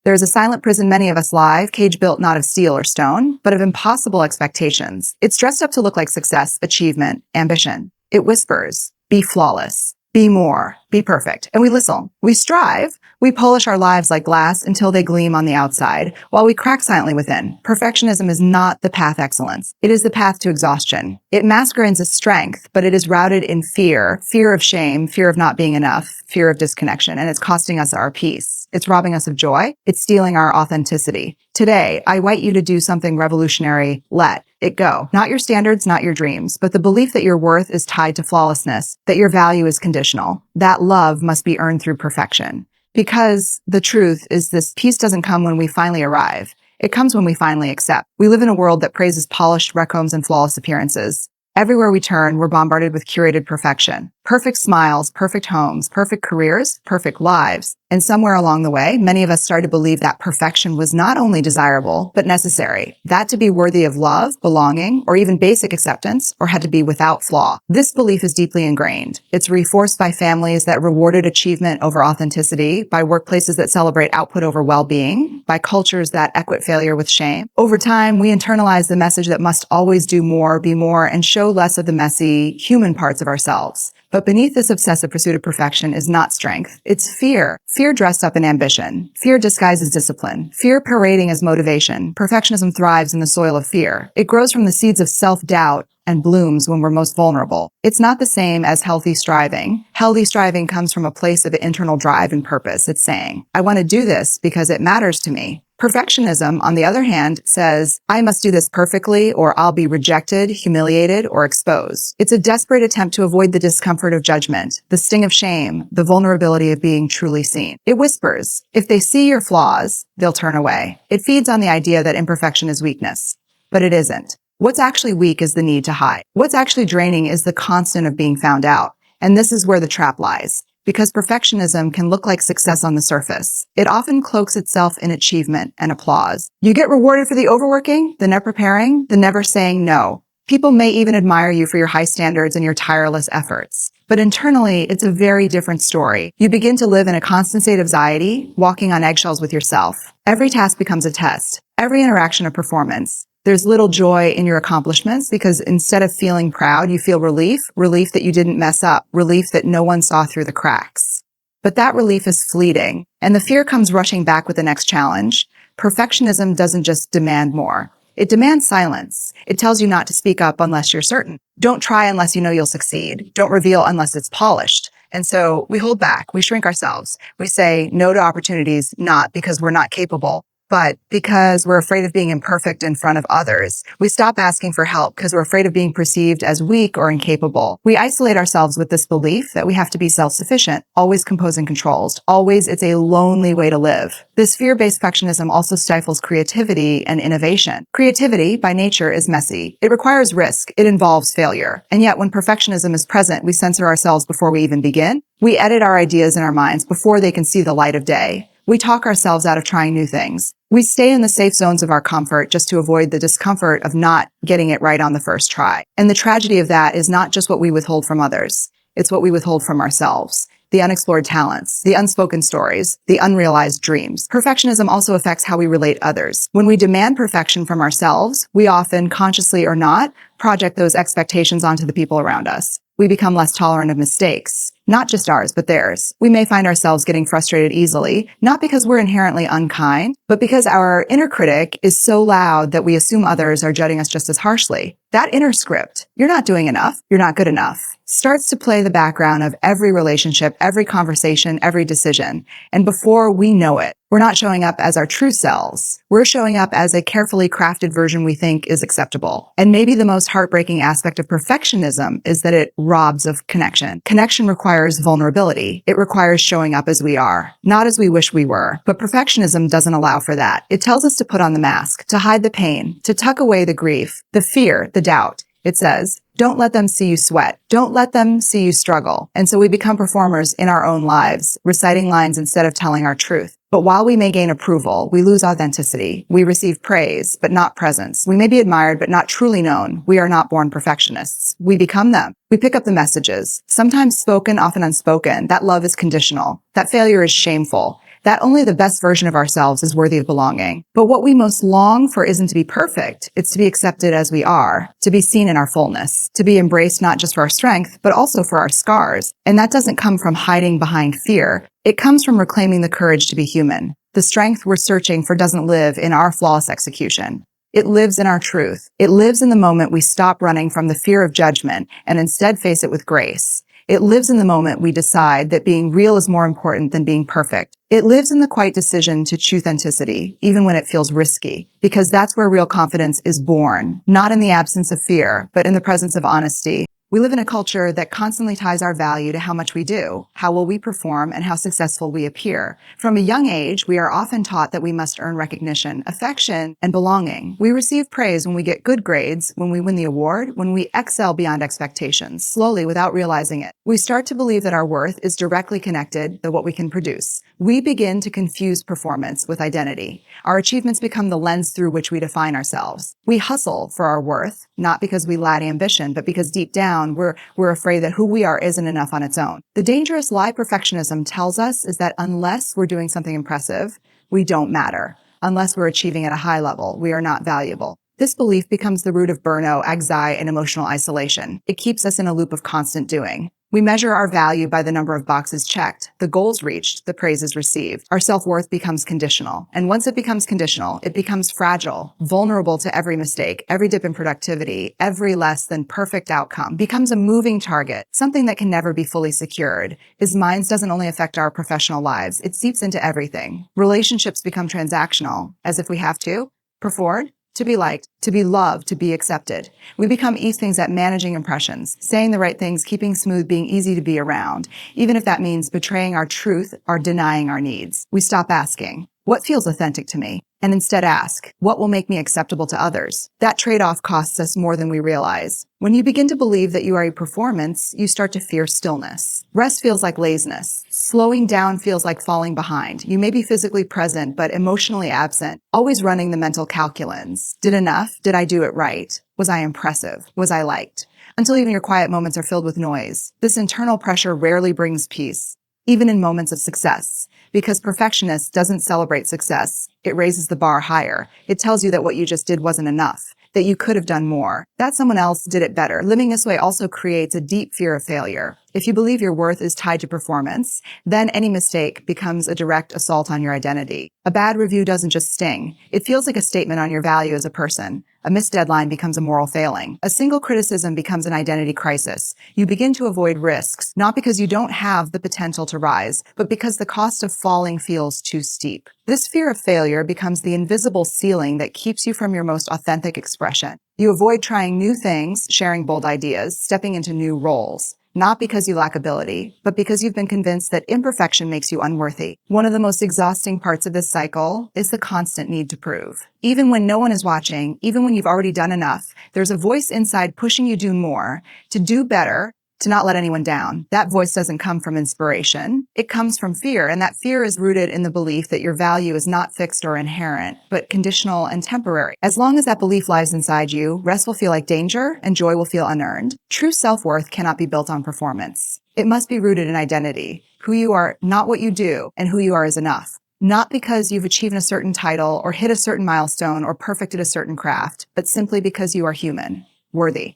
There is a silent prison many of us live, cage built not of steel or stone, but of impossible expectations. It's dressed up to look like success, achievement, ambition. It whispers, be flawless, be more, be perfect. And we listen. We strive. We polish our lives like glass until they gleam on the outside, while we crack silently within. Perfectionism is not the path excellence. It is the path to exhaustion. It masquerades as strength, but it is rooted in fear, fear of shame, fear of not being enough, fear of disconnection, and it's costing us our peace. It's robbing us of joy. It's stealing our authenticity. Today, I invite you to do something revolutionary. Let it go. Not your standards, not your dreams, but the belief that your worth is tied to flawlessness, that your value is conditional, that love must be earned through perfection. Because the truth is this peace doesn't come when we finally arrive. It comes when we finally accept. We live in a world that praises polished rec homes and flawless appearances. Everywhere we turn, we're bombarded with curated perfection. Perfect smiles, perfect homes, perfect careers, perfect lives. And somewhere along the way, many of us started to believe that perfection was not only desirable, but necessary. That to be worthy of love, belonging, or even basic acceptance, or had to be without flaw. This belief is deeply ingrained. It's reinforced by families that rewarded achievement over authenticity, by workplaces that celebrate output over well-being, by cultures that equate failure with shame. Over time, we internalize the message that must always do more, be more, and show less of the messy, human parts of ourselves. But beneath this obsessive pursuit of perfection is not strength. It's fear. Fear dressed up in ambition. Fear disguised as discipline. Fear parading as motivation. Perfectionism thrives in the soil of fear. It grows from the seeds of self-doubt and blooms when we're most vulnerable. It's not the same as healthy striving. Healthy striving comes from a place of internal drive and purpose. It's saying, I want to do this because it matters to me. Perfectionism, on the other hand, says, I must do this perfectly or I'll be rejected, humiliated, or exposed. It's a desperate attempt to avoid the discomfort of judgment, the sting of shame, the vulnerability of being truly seen. It whispers, if they see your flaws, they'll turn away. It feeds on the idea that imperfection is weakness, but it isn't. What's actually weak is the need to hide. What's actually draining is the constant of being found out. And this is where the trap lies. Because perfectionism can look like success on the surface, it often cloaks itself in achievement and applause. You get rewarded for the overworking, the never preparing, the never saying no. People may even admire you for your high standards and your tireless efforts. But internally, it's a very different story. You begin to live in a constant state of anxiety, walking on eggshells with yourself. Every task becomes a test, every interaction a performance. There's little joy in your accomplishments because instead of feeling proud, you feel relief that you didn't mess up, relief that no one saw through the cracks. But that relief is fleeting, and the fear comes rushing back with the next challenge. Perfectionism doesn't just demand more. It demands silence. It tells you not to speak up unless you're certain. Don't try unless you know you'll succeed. Don't reveal unless it's polished. And so we hold back. We shrink ourselves. We say no to opportunities, not because we're not capable, but because we're afraid of being imperfect in front of others. We stop asking for help because we're afraid of being perceived as weak or incapable. We isolate ourselves with this belief that we have to be self-sufficient, always composing controls. Always, it's a lonely way to live. This fear-based perfectionism also stifles creativity and innovation. Creativity, by nature, is messy. It requires risk. It involves failure. And yet, when perfectionism is present, we censor ourselves before we even begin. We edit our ideas in our minds before they can see the light of day. We talk ourselves out of trying new things. We stay in the safe zones of our comfort just to avoid the discomfort of not getting it right on the first try. And the tragedy of that is not just what we withhold from others. It's what we withhold from ourselves. The unexplored talents, the unspoken stories, the unrealized dreams. Perfectionism also affects how we relate others. When we demand perfection from ourselves, we often, consciously or not, project those expectations onto the people around us. We become less tolerant of mistakes, not just ours, but theirs. We may find ourselves getting frustrated easily, not because we're inherently unkind, but because our inner critic is so loud that we assume others are judging us just as harshly. That inner script, you're not doing enough, you're not good enough, starts to play the background of every relationship, every conversation, every decision. And before we know it, we're not showing up as our true selves. We're showing up as a carefully crafted version we think is acceptable. And maybe the most heartbreaking aspect of perfectionism is that it robs of connection. Connection requires vulnerability. It requires showing up as we are, not as we wish we were. But perfectionism doesn't allow for that. It tells us to put on the mask, to hide the pain, to tuck away the grief, the fear, the doubt. It says, don't let them see you sweat. Don't let them see you struggle. And so we become performers in our own lives, reciting lines instead of telling our truth. But while we may gain approval, we lose authenticity. We receive praise, but not presence. We may be admired, but not truly known. We are not born perfectionists. We become them. We pick up the messages, sometimes spoken, often unspoken. That love is conditional. That failure is shameful. that only the best version of ourselves is worthy of belonging. But what we most long for isn't to be perfect. It's to be accepted as we are, to be seen in our fullness, to be embraced not just for our strength, but also for our scars. And that doesn't come from hiding behind fear. It comes from reclaiming the courage to be human. The strength we're searching for doesn't live in our flawless execution. It lives in our truth. It lives in the moment we stop running from the fear of judgment and instead face it with grace. It lives in the moment we decide that being real is more important than being perfect. It lives in the quiet decision to choose authenticity, even when it feels risky, because that's where real confidence is born, not in the absence of fear, but in the presence of honesty. We live in a culture that constantly ties our value to how much we do, how well we perform, and how successful we appear. From a young age, we are often taught that we must earn recognition, affection, and belonging. We receive praise when we get good grades, when we win the award, when we excel beyond expectations, slowly without realizing it. We start to believe that our worth is directly connected to what we can produce. We begin to confuse performance with identity. Our achievements become the lens through which we define ourselves. We hustle for our worth, not because we lack ambition, but because deep down, we're afraid that who we are isn't enough on its own. The dangerous lie perfectionism tells us is that unless we're doing something impressive, we don't matter. Unless we're achieving at a high level, we are not valuable. This belief becomes the root of burnout, anxiety, and emotional isolation. It keeps us in a loop of constant doing. We measure our value by the number of boxes checked, the goals reached, the praises received. Our self-worth becomes conditional. And once it becomes conditional, it becomes fragile, vulnerable to every mistake, every dip in productivity, every less than perfect outcome, becomes a moving target, something that can never be fully secured. Its minds doesn't only affect our professional lives, it seeps into everything. Relationships become transactional, as if we have to perform, to be liked, to be loved, to be accepted. We become things at managing impressions, saying the right things, keeping smooth, being easy to be around, even if that means betraying our truth or denying our needs. We stop asking, what feels authentic to me? And instead ask, what will make me acceptable to others? That trade-off costs us more than we realize. When you begin to believe that you are a performance, you start to fear stillness. Rest feels like laziness. Slowing down feels like falling behind. You may be physically present, but emotionally absent, always running the mental calculants. Did enough? Did I do it right? Was I impressive? Was I liked? Until even your quiet moments are filled with noise. This internal pressure rarely brings peace, even in moments of success. Because perfectionist doesn't celebrate success. It raises the bar higher. It tells you that what you just did wasn't enough, that you could have done more, that someone else did it better. Living this way also creates a deep fear of failure. If you believe your worth is tied to performance, then any mistake becomes a direct assault on your identity. A bad review doesn't just sting. It feels like a statement on your value as a person. A missed deadline becomes a moral failing. A single criticism becomes an identity crisis. You begin to avoid risks, not because you don't have the potential to rise, but because the cost of falling feels too steep. This fear of failure becomes the invisible ceiling that keeps you from your most authentic expression. You avoid trying new things, sharing bold ideas, stepping into new roles. Not because you lack ability, but because you've been convinced that imperfection makes you unworthy. One of the most exhausting parts of this cycle is the constant need to prove. Even when no one is watching, even when you've already done enough, there's a voice inside pushing you to do more, to do better, to not let anyone down. That voice doesn't come from inspiration. It comes from fear, and that fear is rooted in the belief that your value is not fixed or inherent, but conditional and temporary. As long as that belief lies inside you, rest will feel like danger and joy will feel unearned. True self-worth cannot be built on performance. It must be rooted in identity. Who you are, not what you do, and who you are is enough. Not because you've achieved a certain title or hit a certain milestone or perfected a certain craft, but simply because you are human, worthy,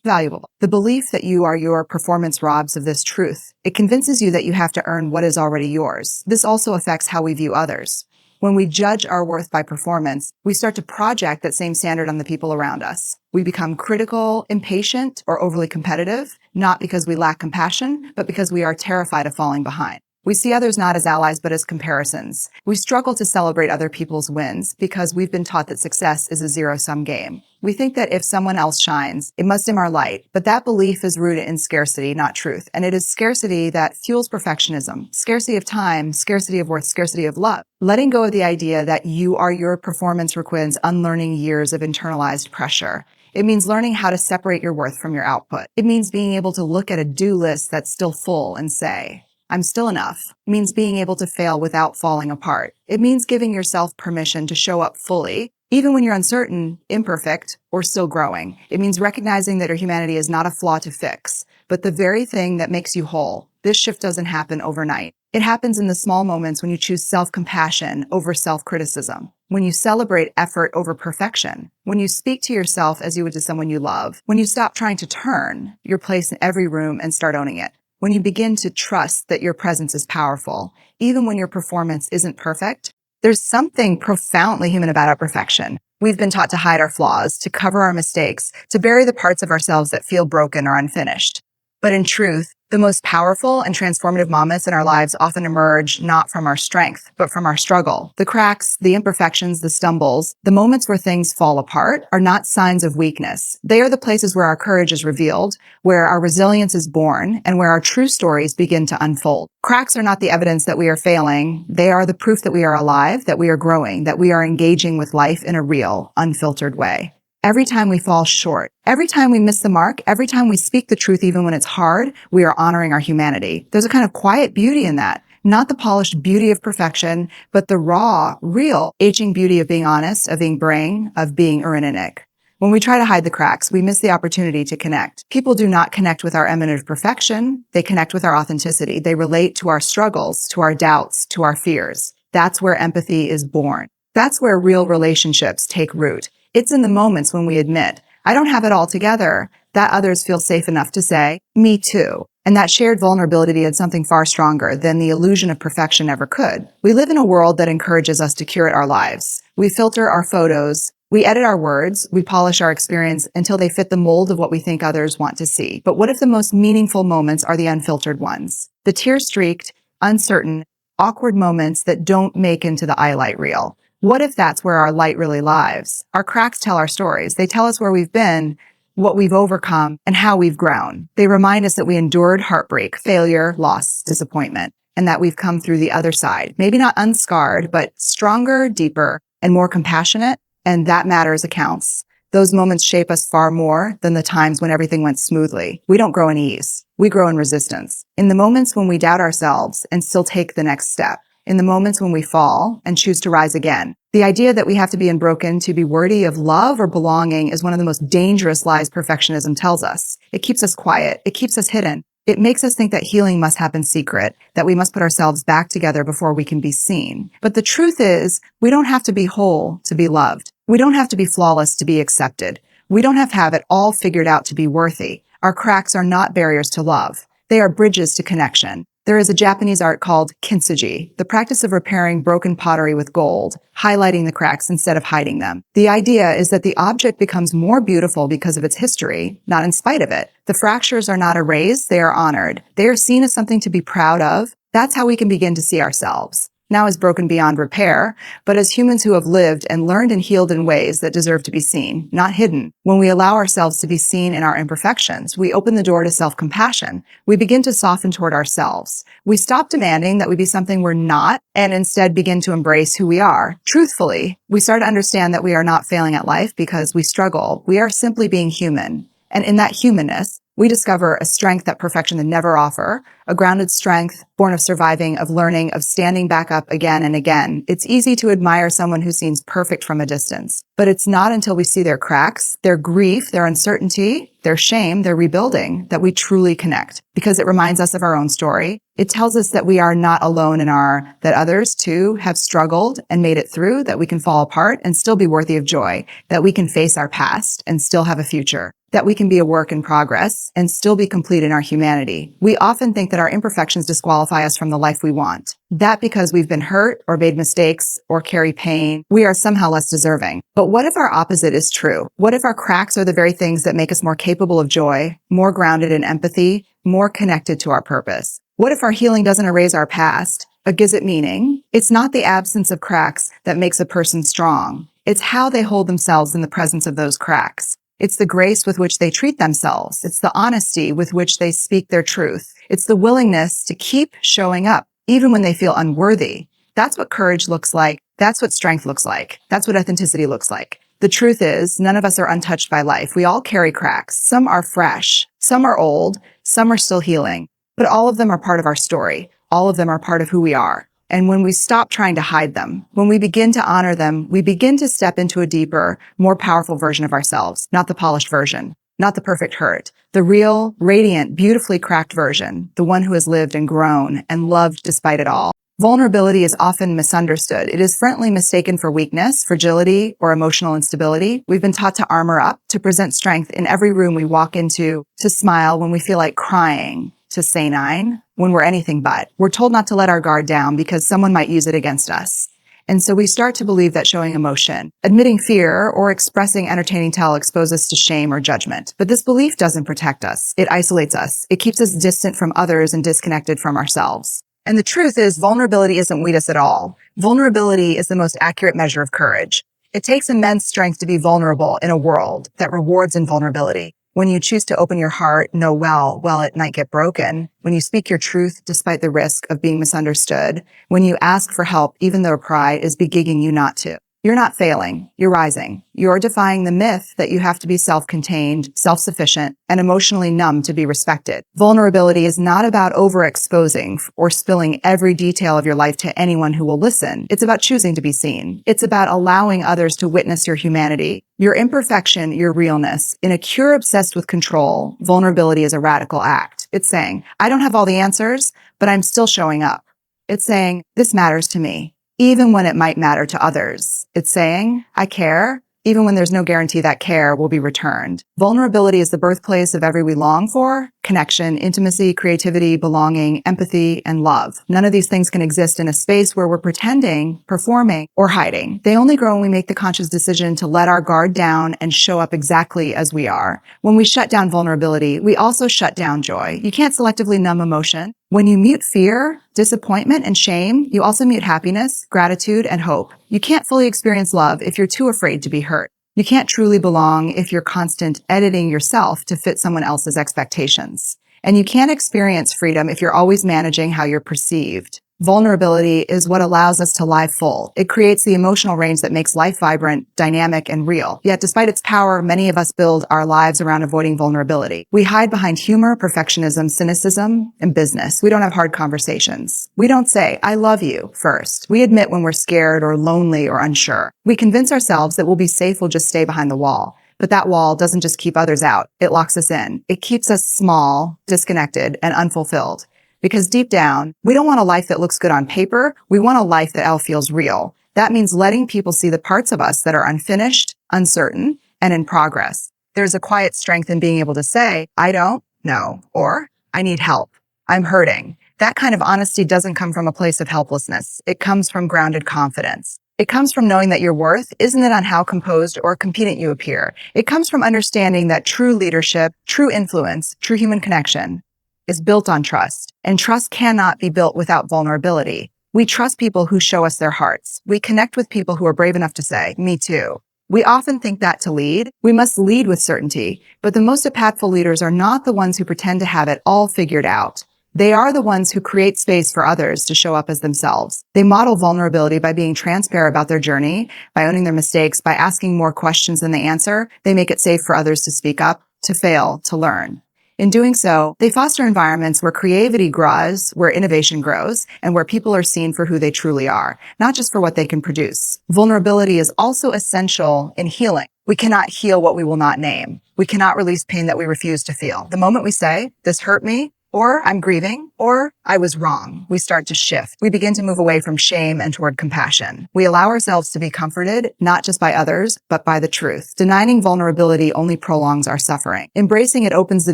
valuable. The belief that you are your performance robs of this truth. It convinces you that you have to earn what is already yours. This also affects how we view others. When we judge our worth by performance, we start to project that same standard on the people around us. We become critical, impatient, or overly competitive, not because we lack compassion, but because we are terrified of falling behind. We see others not as allies, but as comparisons. We struggle to celebrate other people's wins because we've been taught that success is a zero-sum game. We think that if someone else shines, it must dim our light. But that belief is rooted in scarcity, not truth. And it is scarcity that fuels perfectionism. Scarcity of time, scarcity of worth, scarcity of love. Letting go of the idea that you are your performance requires unlearning years of internalized pressure. It means learning how to separate your worth from your output. It means being able to look at a do list that's still full and say, I'm still enough. It means being able to fail without falling apart. It means giving yourself permission to show up fully, even when you're uncertain, imperfect, or still growing. It means recognizing that your humanity is not a flaw to fix, but the very thing that makes you whole. This shift doesn't happen overnight. It happens in the small moments when you choose self-compassion over self-criticism, when you celebrate effort over perfection, when you speak to yourself as you would to someone you love, when you stop trying to turn your place in every room and start owning it, when you begin to trust that your presence is powerful, even when your performance isn't perfect. There's something profoundly human about our perfection. We've been taught to hide our flaws, to cover our mistakes, to bury the parts of ourselves that feel broken or unfinished. But in truth, the most powerful and transformative moments in our lives often emerge not from our strength, but from our struggle. The cracks, the imperfections, the stumbles, the moments where things fall apart are not signs of weakness. They are the places where our courage is revealed, where our resilience is born, and where our true stories begin to unfold. Cracks are not the evidence that we are failing. They are the proof that we are alive, that we are growing, that we are engaging with life in a real, unfiltered way. Every time we fall short, every time we miss the mark, every time we speak the truth even when it's hard, we are honoring our humanity. There's a kind of quiet beauty in that. Not the polished beauty of perfection, but the raw, real, aging beauty of being honest, of being brave, of being Urininnick. When we try to hide the cracks, we miss the opportunity to connect. People do not connect with our eminent perfection. They connect with our authenticity. They relate to our struggles, to our doubts, to our fears. That's where empathy is born. That's where real relationships take root. It's in the moments when we admit, I don't have it all together, that others feel safe enough to say, me too. And that shared vulnerability is something far stronger than the illusion of perfection ever could. We live in a world that encourages us to curate our lives. We filter our photos, we edit our words, we polish our experience until they fit the mold of what we think others want to see. But what if the most meaningful moments are the unfiltered ones? The tear-streaked, uncertain, awkward moments that don't make into the highlight reel. What if that's where our light really lives? Our cracks tell our stories. They tell us where we've been, what we've overcome, and how we've grown. They remind us that we endured heartbreak, failure, loss, disappointment, and that we've come through the other side. Maybe not unscarred, but stronger, deeper, and more compassionate. And that matters accounts. Those moments shape us far more than the times when everything went smoothly. We don't grow in ease. We grow in resistance. In the moments when we doubt ourselves and still take the next step. In the moments when we fall and choose to rise again. The idea that we have to be unbroken to be worthy of love or belonging is one of the most dangerous lies perfectionism tells us. It keeps us quiet. It keeps us hidden. It makes us think that healing must happen secret, that we must put ourselves back together before we can be seen. But the truth is, we don't have to be whole to be loved. We don't have to be flawless to be accepted. We don't have it all figured out to be worthy. Our cracks are not barriers to love. They are bridges to connection. There is a Japanese art called kintsugi, the practice of repairing broken pottery with gold, highlighting the cracks instead of hiding them. The idea is that the object becomes more beautiful because of its history, not in spite of it. The fractures are not erased, they are honored. They are seen as something to be proud of. That's how we can begin to see ourselves. Now as broken beyond repair, but as humans who have lived and learned and healed in ways that deserve to be seen, not hidden. When we allow ourselves to be seen in our imperfections, we open the door to self-compassion. We begin to soften toward ourselves. We stop demanding that we be something we're not and instead begin to embrace who we are. Truthfully, we start to understand that we are not failing at life because we struggle. We are simply being human. And in that humanness, we discover a strength that perfection would never offer, a grounded strength born of surviving, of learning, of standing back up again and again. It's easy to admire someone who seems perfect from a distance, but it's not until we see their cracks, their grief, their uncertainty, their shame, their rebuilding, that we truly connect, because it reminds us of our own story. It tells us that we are not alone that others too have struggled and made it through, that we can fall apart and still be worthy of joy, that we can face our past and still have a future, that we can be a work in progress and still be complete in our humanity. We often think that our imperfections disqualify us from the life we want. That because we've been hurt or made mistakes or carry pain, we are somehow less deserving. But what if our opposite is true? What if our cracks are the very things that make us more capable of joy, more grounded in empathy, more connected to our purpose? What if our healing doesn't erase our past, but gives it meaning? It's not the absence of cracks that makes a person strong. It's how they hold themselves in the presence of those cracks. It's the grace with which they treat themselves. It's the honesty with which they speak their truth. It's the willingness to keep showing up, even when they feel unworthy. That's what courage looks like. That's what strength looks like. That's what authenticity looks like. The truth is, none of us are untouched by life. We all carry cracks. Some are fresh. Some are old. Some are still healing. But all of them are part of our story. All of them are part of who we are. And when we stop trying to hide them, when we begin to honor them, we begin to step into a deeper, more powerful version of ourselves, not the polished version, not the perfect hurt, The real, radiant, beautifully cracked version, the one who has lived and grown and loved despite it all. Vulnerability is often misunderstood. It is frequently mistaken for weakness, fragility, or emotional instability. We've been taught to armor up, to present strength in every room we walk into, to smile when we feel like crying, to say nine when we're anything but. We're told not to let our guard down because someone might use it against us. And so we start to believe that showing emotion, admitting fear, or expressing entertaining tell expose us to shame or judgment. But this belief doesn't protect us. It isolates us. It keeps us distant from others and disconnected from ourselves. And the truth is, vulnerability isn't weakness at all. Vulnerability is the most accurate measure of courage. It takes immense strength to be vulnerable in a world that rewards invulnerability. When you choose to open your heart, know well, it might get broken. When you speak your truth despite the risk of being misunderstood. When you ask for help even though pride is begging you not to. You're not failing. You're rising. You're defying the myth that you have to be self-contained, self-sufficient, and emotionally numb to be respected. Vulnerability is not about overexposing or spilling every detail of your life to anyone who will listen. It's about choosing to be seen. It's about allowing others to witness your humanity, your imperfection, your realness. In a cure obsessed with control, vulnerability is a radical act. It's saying, I don't have all the answers, but I'm still showing up. It's saying, this matters to me, even when it might matter to others. It's saying, I care, even when there's no guarantee that care will be returned. Vulnerability is the birthplace of every we long for: connection, intimacy, creativity, belonging, empathy, and love. None of these things can exist in a space where we're pretending, performing, or hiding. They only grow when we make the conscious decision to let our guard down and show up exactly as we are. When we shut down vulnerability, we also shut down joy. You can't selectively numb emotion. When you mute fear, disappointment, and shame, you also mute happiness, gratitude, and hope. You can't fully experience love if you're too afraid to be hurt. You can't truly belong if you're constant editing yourself to fit someone else's expectations. And you can't experience freedom if you're always managing how you're perceived. Vulnerability is what allows us to lie full. It creates the emotional range that makes life vibrant, dynamic, and real. Yet despite its power, many of us build our lives around avoiding vulnerability. We hide behind humor, perfectionism, cynicism, and business. We don't have hard conversations. We don't say, I love you, first. We admit when we're scared or lonely or unsure. We convince ourselves that we'll be safe, we'll just stay behind the wall. But that wall doesn't just keep others out. It locks us in. It keeps us small, disconnected, and unfulfilled. Because deep down, we don't want a life that looks good on paper. We want a life that all feels real. That means letting people see the parts of us that are unfinished, uncertain, and in progress. There's a quiet strength in being able to say, I don't know, or I need help. I'm hurting. That kind of honesty doesn't come from a place of helplessness. It comes from grounded confidence. It comes from knowing that your worth isn't on how composed or competent you appear. It comes from understanding that true leadership, true influence, true human connection is built on trust. And trust cannot be built without vulnerability. We trust people who show us their hearts. We connect with people who are brave enough to say, me too. We often think that to lead, we must lead with certainty. But the most impactful leaders are not the ones who pretend to have it all figured out. They are the ones who create space for others to show up as themselves. They model vulnerability by being transparent about their journey, by owning their mistakes, by asking more questions than they answer. They make it safe for others to speak up, to fail, to learn. In doing so, they foster environments where creativity grows, where innovation grows, and where people are seen for who they truly are, not just for what they can produce. Vulnerability is also essential in healing. We cannot heal what we will not name. We cannot release pain that we refuse to feel. The moment we say, this hurt me, or I'm grieving, or I was wrong, we start to shift. We begin to move away from shame and toward compassion. We allow ourselves to be comforted, not just by others, but by the truth. Denying vulnerability only prolongs our suffering. Embracing it opens the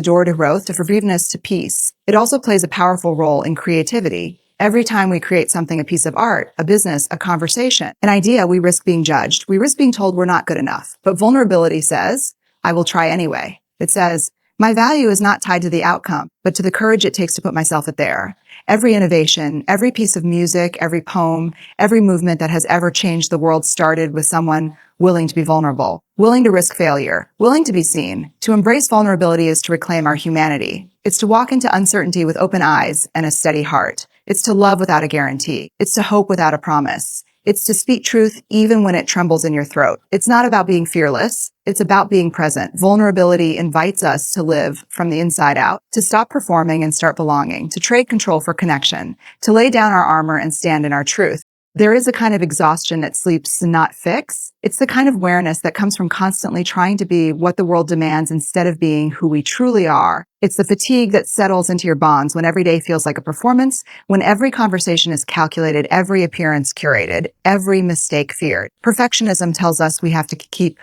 door to growth, to forgiveness, to peace. It also plays a powerful role in creativity. Every time we create something, a piece of art, a business, a conversation, an idea, we risk being judged. We risk being told we're not good enough. But vulnerability says, I will try anyway. It says, my value is not tied to the outcome, but to the courage it takes to put myself out there. Every innovation, every piece of music, every poem, every movement that has ever changed the world started with someone willing to be vulnerable, willing to risk failure, willing to be seen. To embrace vulnerability is to reclaim our humanity. It's to walk into uncertainty with open eyes and a steady heart. It's to love without a guarantee. It's to hope without a promise. It's to speak truth even when it trembles in your throat. It's not about being fearless. It's about being present. Vulnerability invites us to live from the inside out, to stop performing and start belonging, to trade control for connection, to lay down our armor and stand in our truth. There is a kind of exhaustion that sleeps not fix. It's the kind of awareness that comes from constantly trying to be what the world demands instead of being who we truly are. It's the fatigue that settles into your bonds when every day feels like a performance, when every conversation is calculated, every appearance curated, every mistake feared. Perfectionism tells us we have to keep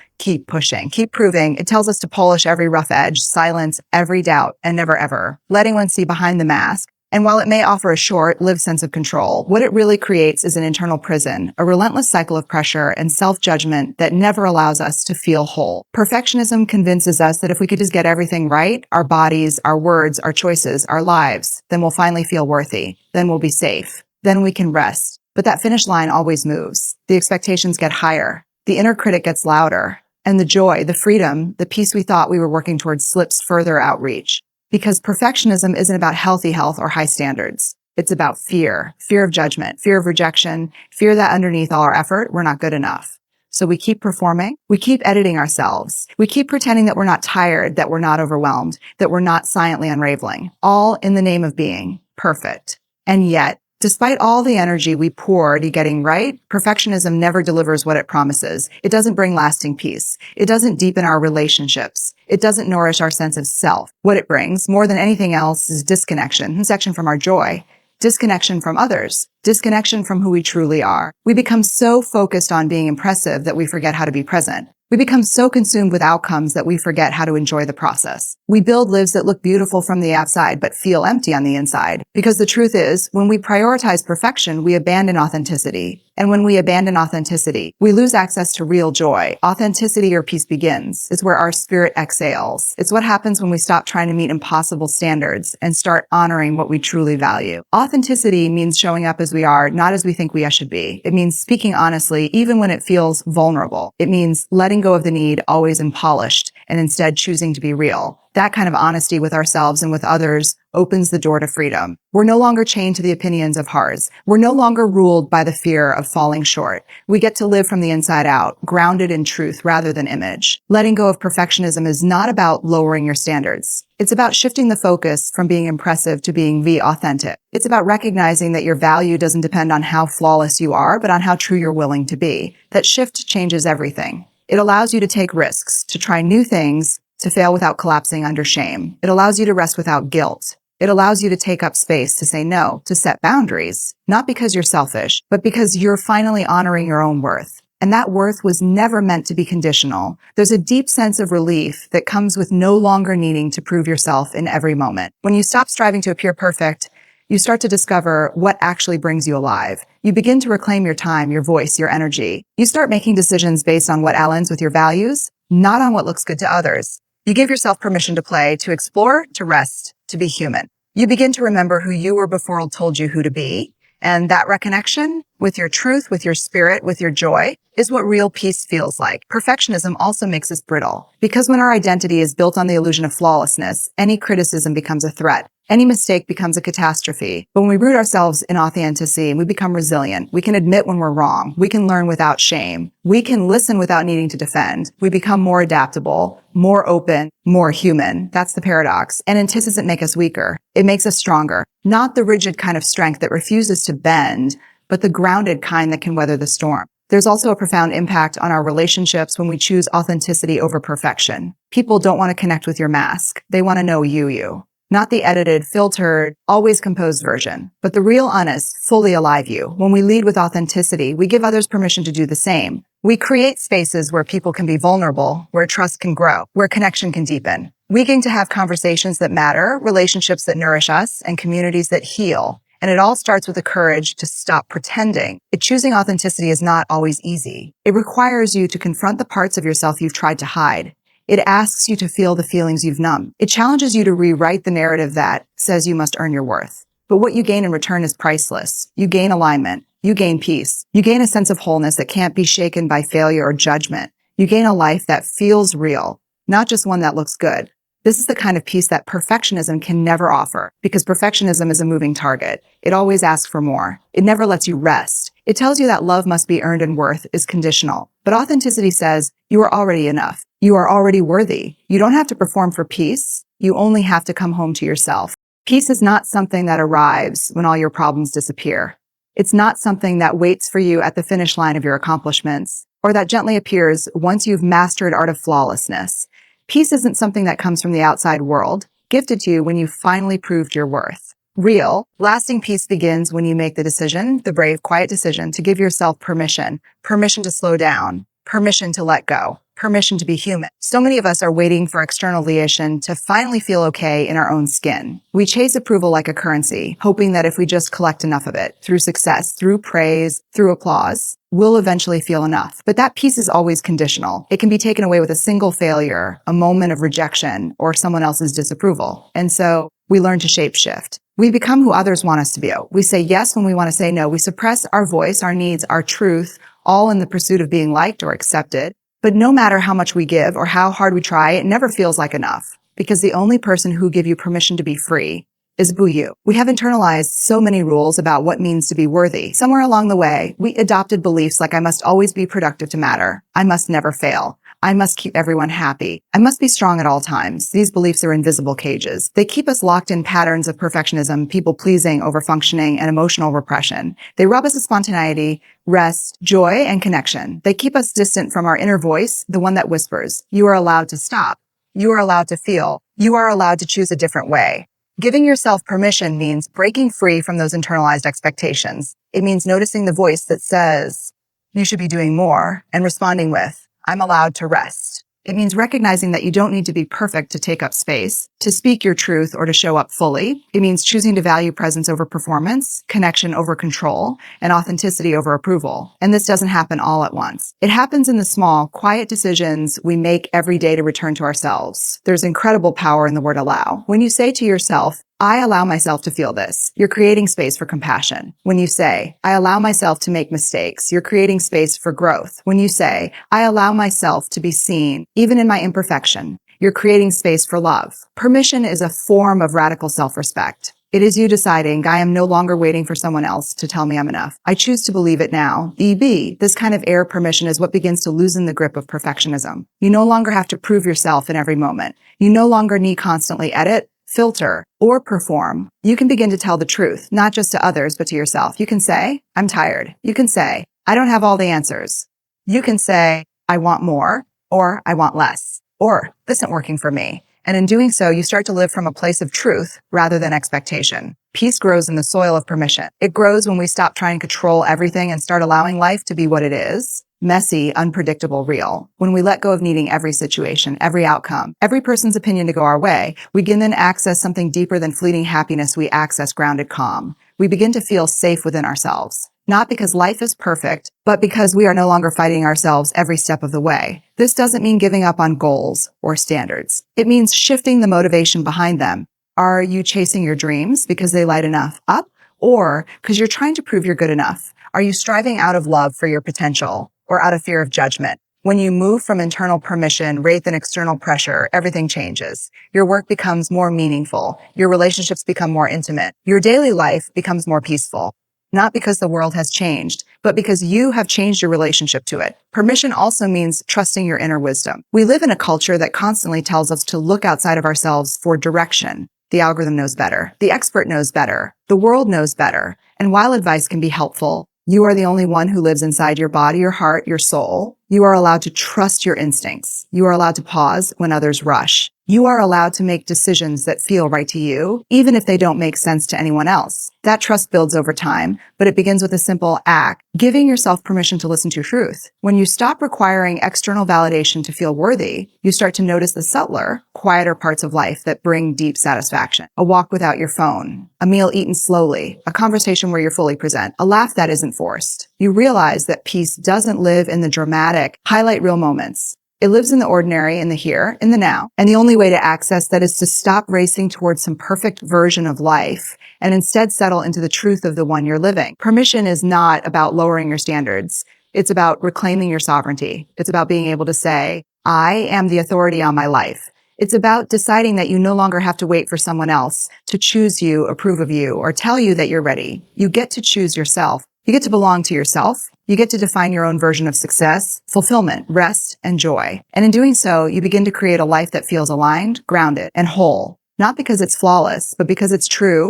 pushing, keep proving. It tells us to polish every rough edge, silence every doubt, and never ever let anyone see behind the mask. And while it may offer a short-lived sense of control, what it really creates is an internal prison, a relentless cycle of pressure and self-judgment that never allows us to feel whole. Perfectionism convinces us that if we could just get everything right, our bodies, our words, our choices, our lives, then we'll finally feel worthy. Then we'll be safe. Then we can rest. But that finish line always moves. The expectations get higher. The inner critic gets louder. And the joy, the freedom, the peace we thought we were working towards slips further out reach. Because perfectionism isn't about healthy health or high standards. It's about fear of judgment, fear of rejection, fear that underneath all our effort, we're not good enough. So we keep performing, we keep editing ourselves, we keep pretending that we're not tired, that we're not overwhelmed, that we're not silently unraveling, all in the name of being perfect. And yet, despite all the energy we pour into getting right, perfectionism never delivers what it promises. It doesn't bring lasting peace. It doesn't deepen our relationships. It doesn't nourish our sense of self. What it brings, more than anything else, is disconnection from our joy, disconnection from others, disconnection from who we truly are. We become so focused on being impressive that we forget how to be present. We become so consumed with outcomes that we forget how to enjoy the process. We build lives that look beautiful from the outside but feel empty on the inside. Because the truth is, when we prioritize perfection, we abandon authenticity. And when we abandon authenticity, we lose access to real joy. Authenticity or peace begins. It's where our spirit exhales. It's what happens when we stop trying to meet impossible standards and start honoring what we truly value. Authenticity means showing up as we are, not as we think we should be. It means speaking honestly, even when it feels vulnerable. It means letting go of the need, always and polished, and instead choosing to be real. That kind of honesty with ourselves and with others opens the door to freedom. We're no longer chained to the opinions of ours. We're no longer ruled by the fear of falling short. We get to live from the inside out, grounded in truth rather than image. Letting go of perfectionism is not about lowering your standards. It's about shifting the focus from being impressive to being authentic. It's about recognizing that your value doesn't depend on how flawless you are, but on how true you're willing to be. That shift changes everything. It allows you to take risks, to try new things, to fail without collapsing under shame. It allows you to rest without guilt. It allows you to take up space, to say no, to set boundaries, not because you're selfish, but because you're finally honoring your own worth. And that worth was never meant to be conditional. There's a deep sense of relief that comes with no longer needing to prove yourself in every moment. When you stop striving to appear perfect, you start to discover what actually brings you alive. You begin to reclaim your time, your voice, your energy. You start making decisions based on what aligns with your values, not on what looks good to others. You give yourself permission to play, to explore, to rest, to be human. You begin to remember who you were before it told you who to be. And that reconnection with your truth, with your spirit, with your joy is what real peace feels like. Perfectionism also makes us brittle because when our identity is built on the illusion of flawlessness, any criticism becomes a threat. Any mistake becomes a catastrophe. But when we root ourselves in authenticity and we become resilient, we can admit when we're wrong. We can learn without shame. We can listen without needing to defend. We become more adaptable, more open, more human. That's the paradox. And it doesn't make us weaker. It makes us stronger. Not the rigid kind of strength that refuses to bend, but the grounded kind that can weather the storm. There's also a profound impact on our relationships when we choose authenticity over perfection. People don't want to connect with your mask. They want to know you. Not the edited, filtered, always composed version, but the real, honest, fully alive you. When we lead with authenticity, we give others permission to do the same. We create spaces where people can be vulnerable, where trust can grow, where connection can deepen. We get to have conversations that matter, relationships that nourish us, and communities that heal. And it all starts with the courage to stop pretending. Choosing authenticity is not always easy. It requires you to confront the parts of yourself you've tried to hide. It asks you to feel the feelings you've numbed. It challenges you to rewrite the narrative that says you must earn your worth. But what you gain in return is priceless. You gain alignment. You gain peace. You gain a sense of wholeness that can't be shaken by failure or judgment. You gain a life that feels real, not just one that looks good. This is the kind of peace that perfectionism can never offer, because perfectionism is a moving target. It always asks for more. It never lets you rest. It tells you that love must be earned and worth is conditional. But authenticity says you are already enough. You are already worthy. You don't have to perform for peace. You only have to come home to yourself. Peace is not something that arrives when all your problems disappear. It's not something that waits for you at the finish line of your accomplishments, or that gently appears once you've mastered art of flawlessness. Peace isn't something that comes from the outside world, gifted to you when you've finally proved your worth. Real, lasting peace begins when you make the decision, the brave, quiet decision, to give yourself permission to slow down, permission to let go, permission to be human. So many of us are waiting for external validation to finally feel okay in our own skin. We chase approval like a currency, hoping that if we just collect enough of it, through success, through praise, through applause, we'll eventually feel enough. But that peace is always conditional. It can be taken away with a single failure, a moment of rejection, or someone else's disapproval. And so we learn to shapeshift. We become who others want us to be. We say yes when we want to say no. We suppress our voice, our needs, our truth, all in the pursuit of being liked or accepted. But no matter how much we give or how hard we try, it never feels like enough, because the only person who give you permission to be free is you. We have internalized so many rules about what means to be worthy. Somewhere along the way, we adopted beliefs like I must always be productive to matter. I must never fail. I must keep everyone happy. I must be strong at all times. These beliefs are invisible cages. They keep us locked in patterns of perfectionism, people-pleasing, overfunctioning, and emotional repression. They rob us of spontaneity, rest, joy, and connection. They keep us distant from our inner voice, the one that whispers, "You are allowed to stop. You are allowed to feel. You are allowed to choose a different way." Giving yourself permission means breaking free from those internalized expectations. It means noticing the voice that says, "You should be doing more," and responding with, "I'm allowed to rest." It means recognizing that you don't need to be perfect to take up space, to speak your truth, or to show up fully. It means choosing to value presence over performance, connection over control, and authenticity over approval. And this doesn't happen all at once. It happens in the small, quiet decisions we make every day to return to ourselves. There's incredible power in the word allow. When you say to yourself, "I allow myself to feel this," you're creating space for compassion. When you say, "I allow myself to make mistakes," you're creating space for growth. When you say, "I allow myself to be seen, even in my imperfection," you're creating space for love. Permission is a form of radical self-respect. It is you deciding, I am no longer waiting for someone else to tell me I'm enough. I choose to believe it now. This kind of air permission is what begins to loosen the grip of perfectionism. You no longer have to prove yourself in every moment. You no longer need constantly edit, filter, or perform. You can begin to tell the truth, not just to others, but to yourself. You can say, "I'm tired." You can say, "I don't have all the answers." You can say, "I want more," or "I want less," or "This isn't working for me." And in doing so, you start to live from a place of truth rather than expectation. Peace grows in the soil of permission. It grows when we stop trying to control everything and start allowing life to be what it is. Messy, unpredictable, real. When we let go of needing every situation, every outcome, every person's opinion to go our way, we can then access something deeper than fleeting happiness. We access grounded calm. We begin to feel safe within ourselves. Not because life is perfect, but because we are no longer fighting ourselves every step of the way. This doesn't mean giving up on goals or standards. It means shifting the motivation behind them. Are you chasing your dreams because they light enough up, or because you're trying to prove you're good enough? Are you striving out of love for your potential, or out of fear of judgment? When you move from internal permission rather than external pressure, everything changes. Your work becomes more meaningful. Your relationships become more intimate. Your daily life becomes more peaceful. Not because the world has changed, but because you have changed your relationship to it. Permission also means trusting your inner wisdom. We live in a culture that constantly tells us to look outside of ourselves for direction. The algorithm knows better. The expert knows better. The world knows better. And while advice can be helpful, you are the only one who lives inside your body, your heart, your soul. You are allowed to trust your instincts. You are allowed to pause when others rush. You are allowed to make decisions that feel right to you, even if they don't make sense to anyone else. That trust builds over time, but it begins with a simple act, giving yourself permission to listen to truth. When you stop requiring external validation to feel worthy, you start to notice the subtler, quieter parts of life that bring deep satisfaction. A walk without your phone, a meal eaten slowly, a conversation where you're fully present, a laugh that isn't forced. You realize that peace doesn't live in the dramatic, highlight reel moments. It lives in the ordinary, in the here, in the now. And the only way to access that is to stop racing towards some perfect version of life and instead settle into the truth of the one you're living. Permission is not about lowering your standards. It's about reclaiming your sovereignty. It's about being able to say, I am the authority on my life. It's about deciding that you no longer have to wait for someone else to choose you, approve of you, or tell you that you're ready. You get to choose yourself. You get to belong to yourself. You get to define your own version of success, fulfillment, rest, and joy. And in doing so, you begin to create a life that feels aligned, grounded, and whole. Not because it's flawless, but because it's true,